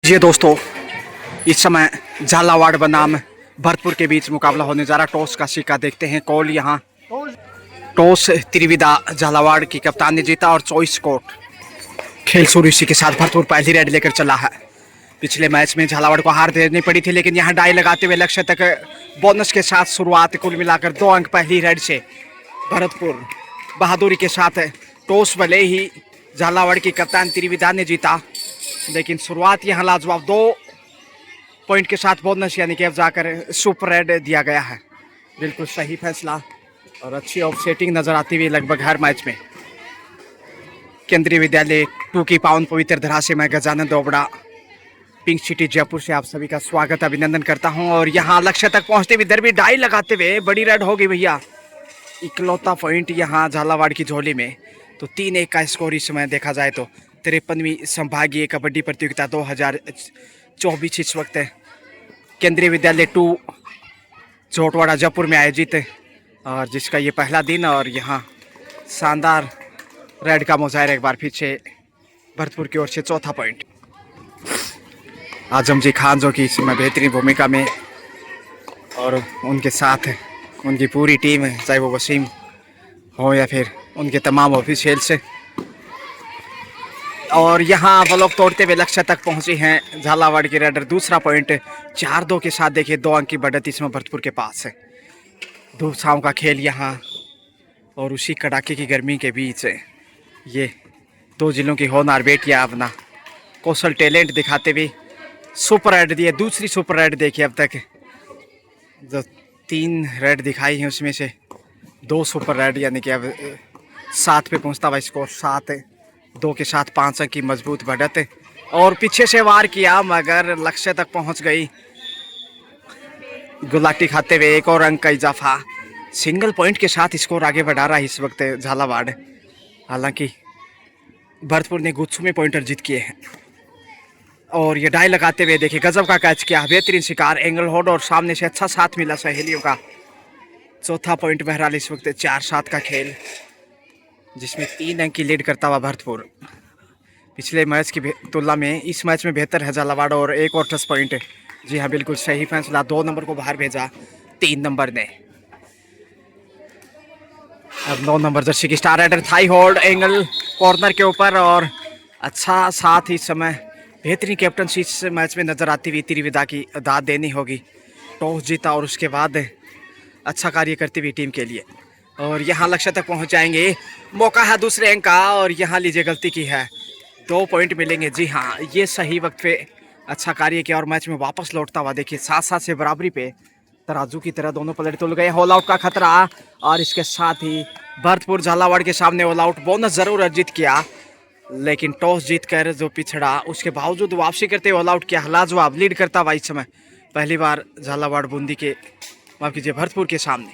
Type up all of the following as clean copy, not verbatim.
जी दोस्तों, इस समय झालावाड़ बनाम भरतपुर के बीच मुकाबला होने जा रहा। टॉस का सिक्का देखते हैं कॉल। यहाँ टॉस त्रिविदा झालावाड़ की कप्तान ने जीता और चॉइस कोर्ट खेल शुरू इसी के साथ भरतपुर पहली रेड लेकर चला है। पिछले मैच में झालावाड़ को हार देनी पड़ी थी, लेकिन यहाँ डाई लगाते हुए लक्ष्य तक बोनस के साथ शुरुआत। कुल मिलाकर 2 अंक पहली रेड से भरतपुर बहादुरी के साथ। टॉस भले ही झालावाड़ की कप्तान त्रिविदा ने जीता, लेकिन शुरुआत यहाँ लाजवाब 2 पॉइंट के साथ बोनस यानी कि अब जाकर सुपर रेड दिया गया है। बिल्कुल सही फैसला और अच्छी ऑफसेटिंग नजर आती हुई लगभग हर मैच में। केंद्रीय विद्यालय 2 की पावन पवित्र धरा से मैं गजानंद ओबड़ा पिंक सिटी जयपुर से आप सभी का स्वागत अभिनंदन करता हूं। और यहाँ लक्ष्य तक पहुंचते हुए इधर भी डाई लगाते हुए बड़ी रेड हो गई भैया। इकलौता पॉइंट यहाँ झालावाड़ की झोली में। तो 3-1 का स्कोर इस समय देखा जाए तो 53वीं संभागीय कबड्डी प्रतियोगिता 2024 इस वक्त केंद्रीय विद्यालय 2 झोटवाड़ा जयपुर में आयोजित है, और जिसका ये पहला दिन। और यहाँ शानदार रेड का मुजाहिरा एक बार फिर से भरतपुर की ओर से। चौथा पॉइंट आजम जी खान जो कि इस समय बेहतरीन भूमिका में, और उनके साथ उनकी पूरी टीम है, चाहे वो वसीम हो या फिर उनके तमाम ऑफिशियल्स। और यहाँ ब्लॉक तोड़ते हुए लक्ष्य तक पहुंची हैं झालावाड़ की रेडर। दूसरा पॉइंट 4-2 के साथ देखिए 2 अंक की बढ़त इसमें भरतपुर के पास है। धूप छाँव का खेल यहाँ और उसी कड़ाके की गर्मी के बीच ये 2 जिलों की होनहार बेटियां अपना कौशल टैलेंट दिखाते हुए सुपर रेड दिए। दूसरी सुपर रेड देखिए, अब तक जो 3 रेड दिखाई हैं उसमें से 2 सुपर रेड, यानी कि अब 7 पे पहुंचता हुआ स्कोर 7-2 के साथ 5 अंक की मजबूत बढ़त। और पीछे से वार किया मगर लक्ष्य तक पहुंच गई। गुलाटी खाते हुए 1 और अंक का इजाफा। सिंगल पॉइंट के साथ स्कोर आगे बढ़ा रहा है इस वक्त झालावाड़। हालांकि भरतपुर ने गुच्छों में पॉइंटर जीत किए हैं। और ये डाई लगाते हुए देखिए गजब का कैच किया, बेहतरीन शिकार, एंगल होल्ड और सामने से अच्छा साथ मिला सहेलियों का। चौथा पॉइंट बहरहाल इस वक्त 4-7 का खेल, जिसमें 3 अंक की लीड करता हुआ भरतपुर। पिछले मैच की तुलना में इस मैच में बेहतर है झालावाड़। और 1 और 10 पॉइंट। जी हाँ, बिल्कुल सही फैसला। 2 नंबर को बाहर भेजा 3 नंबर ने। अब 9 नंबर जर्सी की star rider thigh hold, angle corner के ऊपर और अच्छा साथ। इस समय बेहतरीन कैप्टनसी इस मैच में नजर आती हुई त्रिविदा की दाद देनी होगी। टॉस जीता और उसके बाद अच्छा कार्य करती हुई टीम के लिए। और यहाँ लक्ष्य तक पहुँच जाएंगे, मौका है दूसरे अंक का। और यहाँ लीजिए गलती की है, 2 पॉइंट मिलेंगे। जी हाँ, ये सही वक्त पे अच्छा कार्य किया और मैच में वापस लौटता हुआ देखिए 7-7 से बराबरी पे तराजू की तरह दोनों पलट तुल गए। ऑल आउट का खतरा, और इसके साथ ही भरतपुर झालावाड़ के सामने ऑल आउट। बोनस जरूर अर्जित किया, लेकिन टॉस जीतकर जो पिछड़ा उसके बावजूद वापसी करते हुए ऑल आउट किया। लाजवाब लीड करता हुआ इस समय पहली बार झालावाड़ बूंदी के, माफ कीजिए, भरतपुर के सामने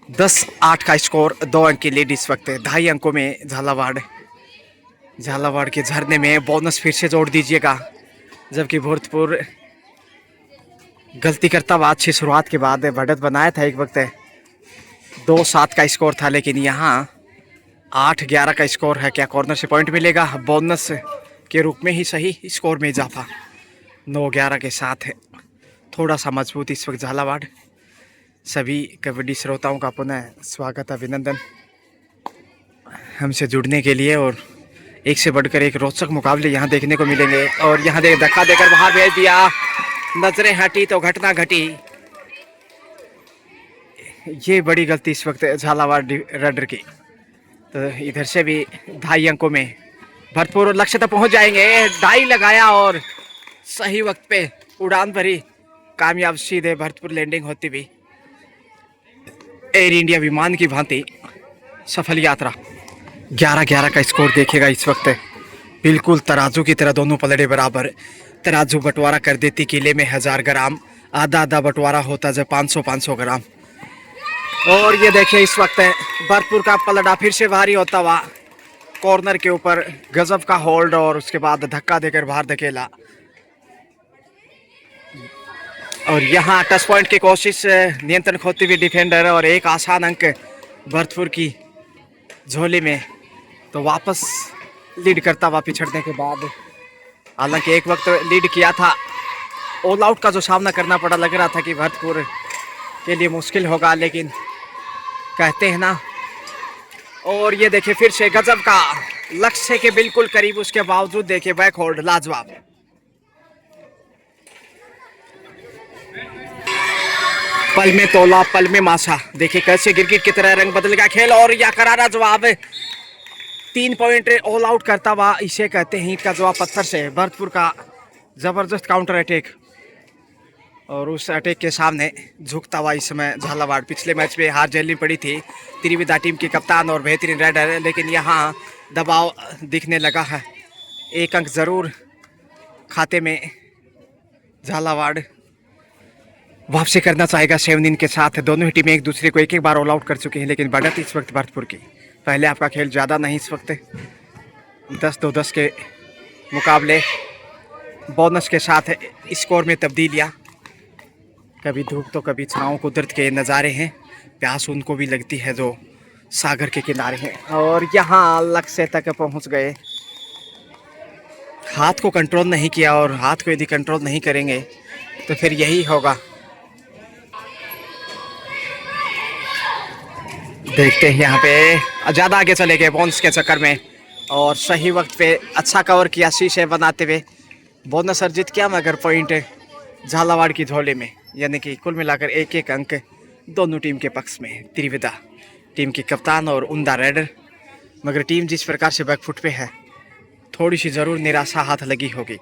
10-8 का स्कोर। 2 अंक की लीड इस वक्त 2.5 अंकों में झालावाड़ के झरने में बोनस फिर से जोड़ दीजिएगा। जबकि भरतपुर गलती करता हुआ अच्छी शुरुआत के बाद बढ़त बनाया था एक वक्त 2-7 का स्कोर था, लेकिन यहाँ 8-11 का स्कोर है। क्या कॉर्नर से पॉइंट मिलेगा? बोनस के रूप में ही सही, स्कोर में इजाफा 9-11 के साथ है। थोड़ा सा मजबूत इस वक्त झालावाड़। सभी कबड्डी श्रोताओं का पुनः स्वागत अभिनंदन हमसे जुड़ने के लिए। और एक से बढ़कर एक रोचक मुकाबले यहाँ देखने को मिलेंगे। और यहाँ धक्का देकर बाहर भेज दिया, नजरें हटी तो घटना घटी। ये बड़ी गलती इस वक्त झालावाड़ रेडर की। तो इधर से भी 2.5 अंकों में भरतपुर लक्ष्य तक पहुंच जाएंगे। डाई लगाया और सही वक्त पे उड़ान भरी, कामयाब सीधे भरतपुर लैंडिंग होती हुई एयर इंडिया विमान की भांति सफल यात्रा। 11-11 का स्कोर देखेगा इस वक्त। बिल्कुल तराजू की तरह दोनों पलड़े बराबर। तराजू बंटवारा कर देती किले में 1000 ग्राम, आधा बंटवारा होता जब 500-500 ग्राम। और ये देखिए इस वक्त भरतपुर का पलड़ा फिर से भारी होता हुआ कॉर्नर के ऊपर, गजब का होल्ड और उसके बाद धक्का देकर बाहर धकेला। और यहाँ टच पॉइंट की कोशिश, नियंत्रण खोती हुई डिफेंडर और एक आसान अंक भरतपुर की झोली में। तो वापस लीड करता हुआ पिछड़ने के बाद हालांकि एक वक्त लीड किया था, ऑल आउट का जो सामना करना पड़ा, लग रहा था कि भरतपुर के लिए मुश्किल होगा, लेकिन कहते हैं ना। और ये देखिए फिर से गजब का लक्ष्य के बिल्कुल करीब, उसके बावजूद देखिए बैक होल्ड लाजवाब। पल में तोला पल में मासा, देखिए कैसे गिरगिट की तरह रंग बदल गया खेल। और यह करारा जवाब 3 पॉइंट ऑल आउट करता हुआ, इसे कहते हैं ईंट का जवाब पत्थर से। भरतपुर का जबरदस्त काउंटर अटैक, और उस अटैक के सामने झुकता हुआ इस समय झालावाड़। पिछले मैच में हार झेलनी पड़ी थी त्रिविधा टीम की कप्तान और बेहतरीन राइडर, लेकिन यहाँ दबाव दिखने लगा है। 1 अंक जरूर खाते में झालावाड़ वापसी करना चाहेगा 7 इन के साथ। दोनों ही टीमें एक दूसरे को एक बार ऑल आउट कर चुकी हैं, लेकिन बढ़त इस वक्त भरतपुर की। पहले आपका खेल ज़्यादा नहीं, इस वक्त 10-2-10 के मुकाबले बोनस के साथ स्कोर में तब्दीलियाँ। कभी धूप तो कभी छाँव, कुदरत के नज़ारे हैं। प्यास उनको भी लगती है जो सागर के किनारे हैं। और यहाँ लक्ष्य तक पहुँच गए, हाथ को कंट्रोल नहीं किया, और हाथ को यदि कंट्रोल नहीं करेंगे तो फिर यही होगा। देखते हैं यहाँ पे ज़्यादा आगे चले गए बोनस के चक्कर में, और सही वक्त पे अच्छा कवर किया शीशे बनाते हुए। बोनस अर्जित किया, मगर पॉइंट झालावाड़ की झोले में, यानी कि कुल मिलाकर 1-1 अंक दोनों टीम के पक्ष में। त्रिविधा टीम की कप्तान और उमदा राइडर, मगर टीम जिस प्रकार से बैकफुट पे है, थोड़ी सी ज़रूर निराशा हाथ लगी होगी।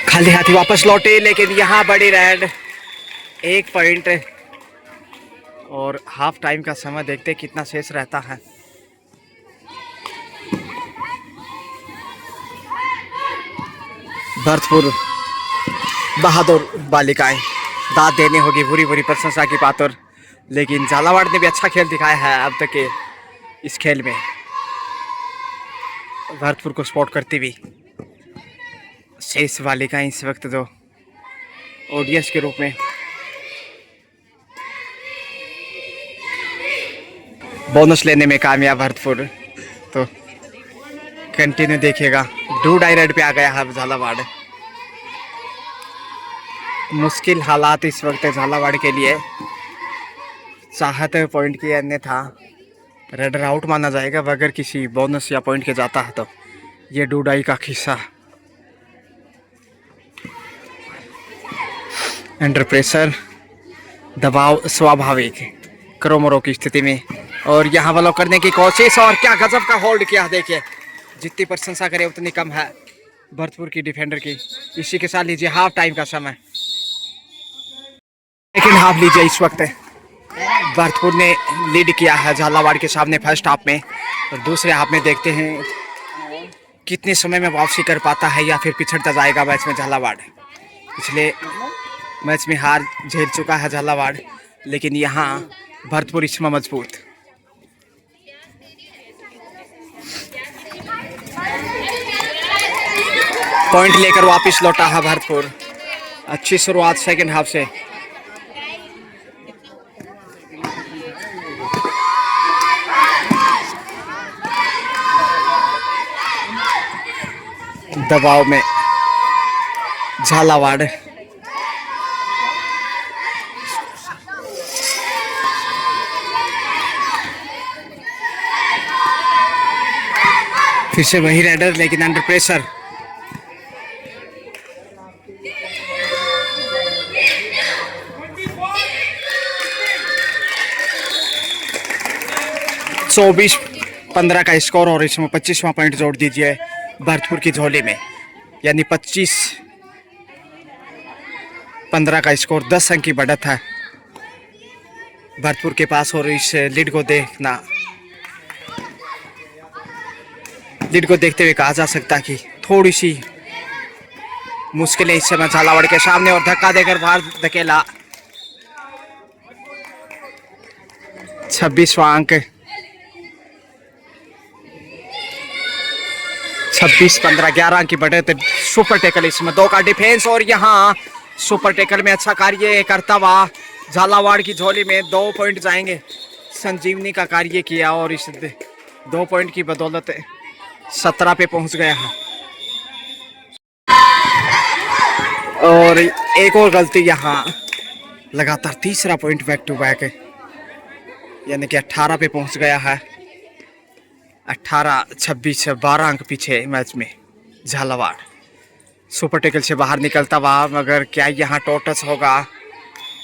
खाली हाथी वापस लौटे, लेकिन यहाँ बड़ी राइड 1 पॉइंट। और हाफ टाइम का समय देखते कितना शेष रहता है। भरतपुर बहादुर बालिकाएं, दाद देने होगी बुरी बुरी प्रशंसा की पात्र, लेकिन झालावाड़ ने भी अच्छा खेल दिखाया है अब तक के इस खेल में। भरतपुर को सपोर्ट करती हुई शेष बालिकाएं इस वक्त जो ऑडियंस के रूप में बोनस लेने में कामयाब। भरतपुर तो कंटिन्यू देखिएगा, डू डाई रेड पे आ गया है झालावाड़। मुश्किल हालात इस वक्त झालावाड़ के लिए, चाहते पॉइंट की, अन्यथा रेडर आउट माना जाएगा। बगैर किसी बोनस या पॉइंट के जाता है तो ये डू डाई का खिस्सा। अंडर प्रेशर, दबाव स्वाभाविक क्रोमरो की स्थिति में, और यहाँ वालों करने की कोशिश, और क्या गजब का होल्ड किया। देखिए जितनी प्रशंसा करे उतनी कम है भरतपुर की डिफेंडर की। इसी के साथ लीजिए हाफ टाइम का समय, लेकिन हाफ लीजिए इस वक्त भरतपुर ने लीड किया है झालावाड़ के सामने फर्स्ट हाफ में। और दूसरे हाफ में देखते हैं कितने समय में वापसी कर पाता है, या फिर पिछड़ता जाएगा मैच में झालावाड़। पिछले मैच में हार झेल चुका है झालावाड़, लेकिन यहाँ भरतपुर इसमें मजबूत। पॉइंट लेकर वापस लौटा है भरतपुर। अच्छी शुरुआत सेकंड हाफ से। दबाव में झालावाड़, फिर से वही राइडर, लेकिन अंडर प्रेशर। सो 20-15 का स्कोर, और इसमें 25वां पॉइंट जोड़ दीजिए भरतपुर की झोली में, यानी 25-15 का स्कोर। 10 अंक की बढ़त है भरतपुर के पास। और इस लीड को देखते हुए कहा जा सकता है कि थोड़ी सी मुश्किलें इस समय झालावाड़ के सामने, और धक्का देकर बाहर धकेला। 26वां अंक, 26-15, 11 अंक की बढ़त। सुपर टैकल इसमें 2 का डिफेंस, और यहाँ सुपर टैकल में अच्छा कार्य करता हुआ झालावाड़ की झोली में 2 पॉइंट जाएंगे। संजीवनी का कार्य किया, और इस 2 पॉइंट की बदौलत 17 पे पहुंच गया है। और एक और गलती यहाँ, लगातार तीसरा पॉइंट बैक टू बैक, यानी कि 18 पे पहुंच गया है। 18, 26, 12 अंक पीछे मैच में झालावाड़। सुपर टेकल से बाहर निकलता हुआ, मगर क्या यहाँ टच होगा?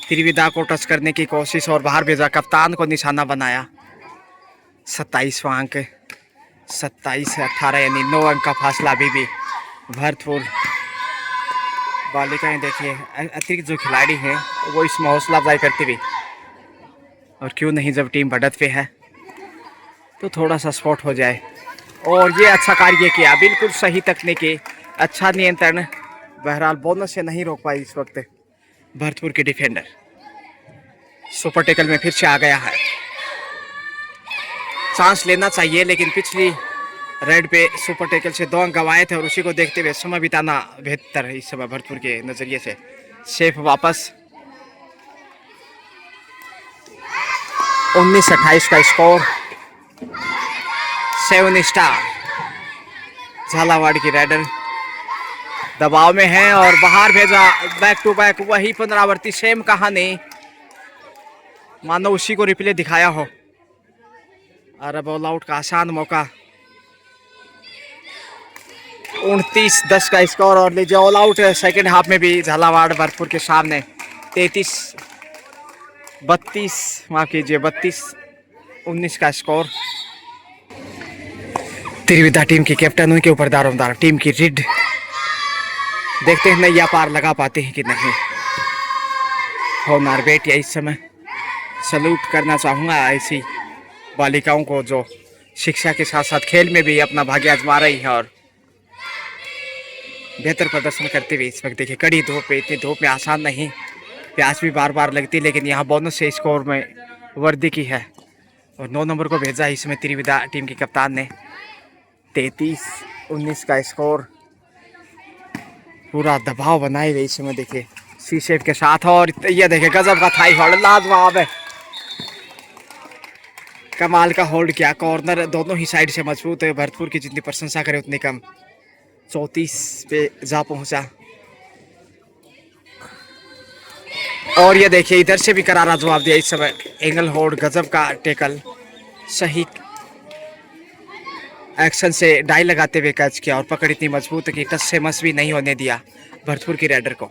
त्रिविदा को टच करने की कोशिश और बाहर भेजा, कप्तान को निशाना बनाया। 27वां अंक, 27 से 18, यानी 9 अंक का फासला अभी भी भरतपुर बालिकाएं। देखिए अतिरिक्त जो खिलाड़ी हैं वो इसमें हौसला अफजाई करती हुई, और क्यों नहीं जब टीम बढ़त पे है तो थोड़ा सा स्पॉट हो जाए। और ये अच्छा कार्य किया, बिल्कुल सही तकनीकी, अच्छा नियंत्रण। बहरहाल बोनस से नहीं रोक पाई इस वक्त भरतपुर के डिफेंडर। सुपर टेकल में फिर से आ गया है, चांस लेना चाहिए, लेकिन पिछली रेड पे सुपर टेकल से 2 अंक गंवाए थे, और उसी को देखते हुए समय बिताना बेहतर है इस समय भरतपुर के नजरिए से। सेफ वापस, 19-28 का स्कोर। 7 स्टार झालावाड़ की रेडर दबाव में है और बाहर भेजा, बैक टू बैक वही पुनरावृत्ति, सेम कहानी, मानो उसी को रिप्ले दिखाया हो। और अब ऑल आउट का आसान मौका। 29-10 का स्कोर, और लीजिए ऑल आउट सेकेंड हाफ में भी झालावाड़ भरतपुर के सामने। 32-32, माफ कीजिए 32-19 का स्कोर। त्रिविदा टीम के कैप्टन, उनके ऊपर दारोमदार टीम की रिड। देखते हैं नैया पार लगा पाते हैं कि नहीं। होनार बेटिया इस समय सल्यूट करना चाहूँगा ऐसी बालिकाओं को जो शिक्षा के साथ साथ खेल में भी अपना भाग्य आजमा रही है और बेहतर प्रदर्शन करते हुए इस वक्त। देखिए कड़ी धूप पे, इतनी धूप में आसान नहीं, प्यास भी बार बार लगती, लेकिन यहाँ बोनस से स्कोर में वर्दी की है। और 9 नंबर को भेजा इसमें त्रिविदा टीम के कप्तान ने। 33-19 का स्कोर, पूरा दबाव बनाए हुए इस समय। देखिए सी शेप के साथ, और ये देखिए गजब का थाई होल्ड, लाजवाब है, कमाल का होल्ड किया। कॉर्नर दोनों ही साइड से मजबूत है, भरतपुर की जितनी प्रशंसा करे उतनी कम। 34 पे जा पहुंचा, और ये देखिए इधर से भी करारा जवाब दिया इस समय। एंगल होल्ड, गजब का टेकल, सही एक्शन से डाई लगाते हुए कैच किया, और पकड़ इतनी मजबूत है कि टच से मस भी नहीं होने दिया भरतपुर की रेडर को।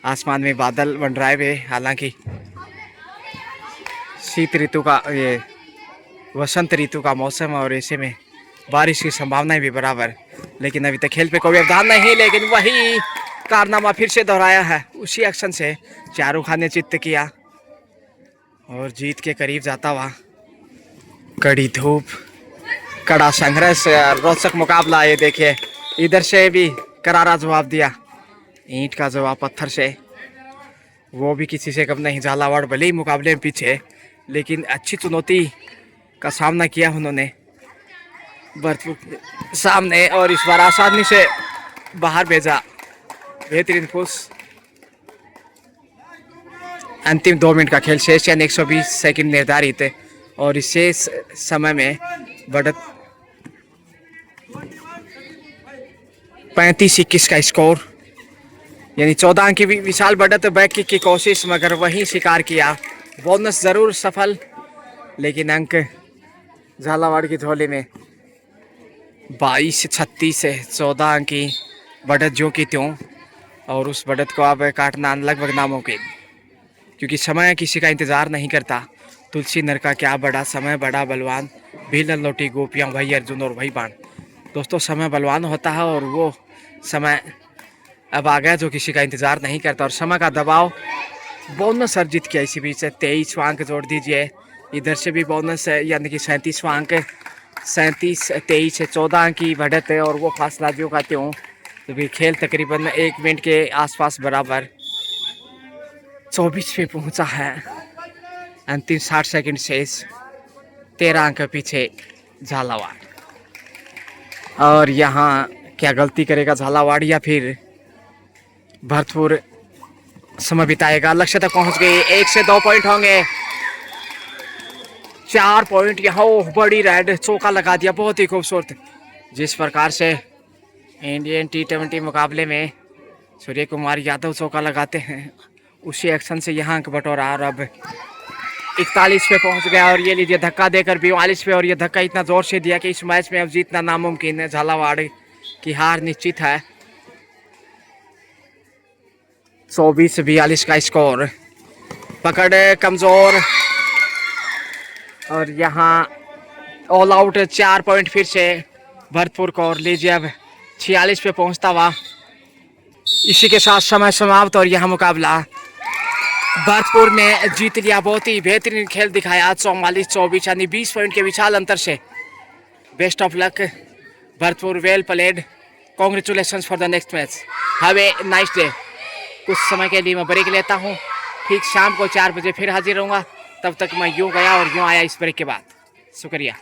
आसमान में बादल मंडराए हुए, हालांकि शीत ऋतु का, ये वसंत ऋतु का मौसम है और ऐसे में बारिश की संभावनाएं भी बराबर, लेकिन अभी तक खेल पे कोई व्यवधान नहीं। लेकिन वही कारनामा फिर से दोहराया है, उसी एक्शन से शाहरुख खान ने चित्त किया और जीत के करीब जाता हुआ। कड़ी धूप, कड़ा संघर्ष, रोचक मुकाबला। ये देखिए इधर से भी करारा जवाब दिया, ईंट का जवाब पत्थर से, वो भी किसी से कम नहीं। झालावाड़ भले ही मुकाबले में पीछे, लेकिन अच्छी चुनौती का सामना किया उन्होंने भरतपुर के सामने, और इस बार आसानी से बाहर भेजा। बेहतरीन पुश। अंतिम 2 मिनट का खेल शेष, यानी 120 सेकंड निर्धारित है, और इस शेष समय में बढ़त 35-21 का स्कोर, यानी 14 अंक की विशाल बढ़त। बैक किक की कोशिश, मगर वहीं शिकार किया। बोनस जरूर सफल, लेकिन अंक झालावाड़ की झोली में। 22-36 से 14 अंक की बढ़त जो की त्यों, और उस बढ़त को अब काटना लगभग नामुमकिन, क्योंकि समय किसी का इंतजार नहीं करता। तुलसी नर का क्या बड़ा, समय बड़ा बलवान, भीलन लौटी गोपियाँ, वही अर्जुन और वही बाण। दोस्तों समय बलवान होता है, और वो समय अब आ गया जो किसी का इंतजार नहीं करता, और समय का दबाव। बोनस अर्जित किया इसी बीच से, 23वां अंक जोड़ दीजिए, इधर से भी बोनस है, यानी कि 37वां अंक। 37-23 से 14 अंक की बढ़त है, और वो फासला जो का त्यों। तो भी खेल तकरीबन 1 मिनट के आसपास बराबर 24 पे पहुंचा है। अंतिम 60 सेकंड शेष, 13 अंक पीछे झालावाड़। और यहाँ क्या गलती करेगा झालावाड़, या फिर भरतपुर समय बिताएगा? लक्ष्य तक पहुंच गए, 1 से 2 पॉइंट होंगे। 4 पॉइंट यहाँ, बड़ी रेड, चौका लगा दिया, बहुत ही खूबसूरत। जिस प्रकार से इंडियन T20 मुकाबले में सूर्य कुमार यादव चौका लगाते हैं, उसी एक्शन से यहाँ अंक बटोरा और अब 41 पे पहुंच गया। और ये लीजिए धक्का देकर 42 पे, और ये धक्का इतना जोर से दिया कि इस मैच में अब जीतना नामुमकिन है। झालावाड़ की हार निश्चित है। 24-42 का स्कोर। पकड़ कमजोर और यहाँ ऑल आउट 4 पॉइंट फिर से भरतपुर को। और लीजिए अब 46 पे पहुंचता हुआ। इसी के साथ समय समाप्त और यह मुकाबला भरतपुर ने जीत लिया। बहुत ही बेहतरीन खेल दिखाया 44-24 यानी 20 पॉइंट के विशाल अंतर से। Best of luck Bharatpur, well played, congratulations for the next match, have a nice day. कुछ समय के लिए मैं ब्रेक लेता हूँ, ठीक शाम को 4 बजे फिर हाजिर रहूँगा। तब तक मैं यूँ गया और यूँ आया इस ब्रेक के बाद। शुक्रिया।